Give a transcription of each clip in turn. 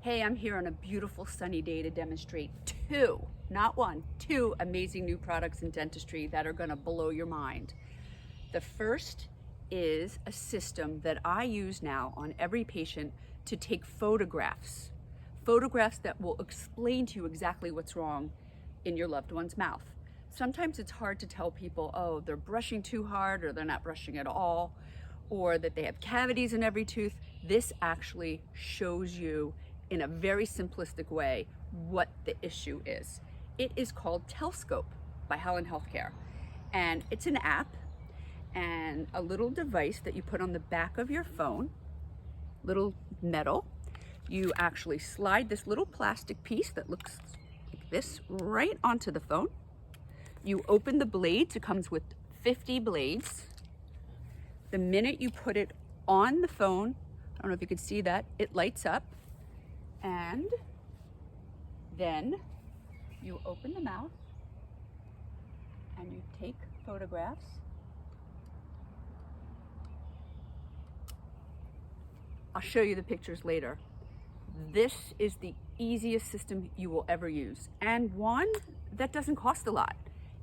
Hey, I'm here on a beautiful sunny day to demonstrate two, not one, two amazing new products in dentistry that are gonna blow your mind. The first is a system that I use now on every patient to take photographs that will explain to you exactly what's wrong in your loved one's mouth. Sometimes it's hard to tell people, oh, they're brushing too hard or they're not brushing at all, or that they have cavities in every tooth. This actually shows you in a very simplistic way what the issue is. It is called TelScope by Helen Healthcare. And it's an app and a little device that you put on the back of your phone, little metal. You actually slide this little plastic piece that looks like this right onto the phone. You open the blades, it comes with 50 blades. The minute you put it on the phone, I don't know if you can see that, it lights up. And then you open the mouth and you take photographs. I'll show you the pictures later. This is the easiest system you will ever use, and one that doesn't cost a lot.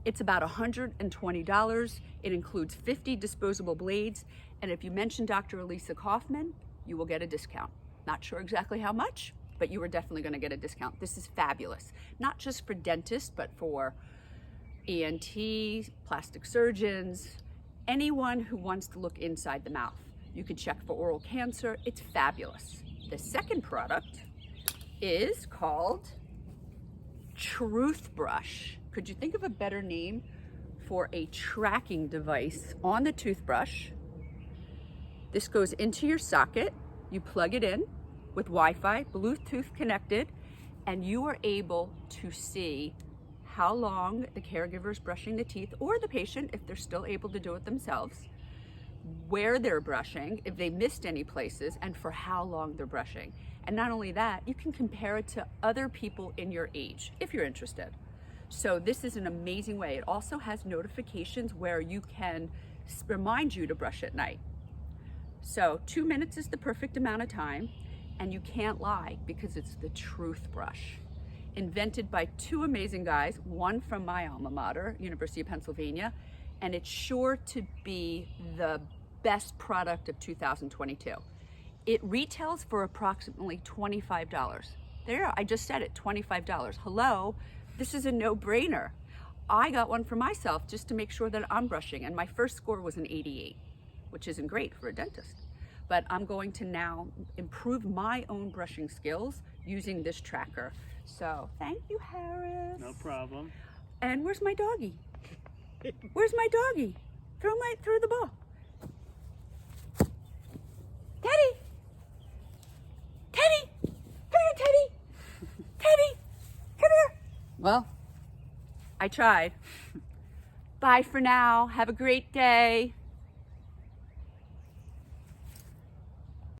It's about $120. It includes 50 disposable blades, and if you mention Dr. Elisa Kaufman, you will get a discount. Not sure exactly how much, but you are definitely going to get a discount. This is fabulous, not just for dentists, but for ENT, plastic surgeons, anyone who wants to look inside the mouth. You can check for oral cancer. It's fabulous. The second product is called Truth Brush. Could you think of a better name for a tracking device on the toothbrush? This goes into your socket. You plug it in with Wi-Fi, Bluetooth connected, and you are able to see how long the caregiver is brushing the teeth, or the patient, if they're still able to do it themselves, where they're brushing, if they missed any places, and for how long they're brushing. And not only that, you can compare it to other people in your age, if you're interested. So this is an amazing way. It also has notifications where you can remind you to brush at night. So 2 minutes is the perfect amount of time, and you can't lie because it's the Truth Brush. Invented by two amazing guys, one from my alma mater, University of Pennsylvania, and it's sure to be the best product of 2022. It retails for approximately $25. There, I just said it, $25. Hello, this is a no-brainer. I got one for myself just to make sure that I'm brushing, and my first score was an 88, which isn't great for a dentist. But I'm going to now improve my own brushing skills using this tracker. So thank you, Harris. No problem. And where's my doggy? Where's my doggy? Throw the ball. Teddy! Teddy! Come here, Teddy! Teddy! Come here! Well, I tried. Bye for now. Have a great day.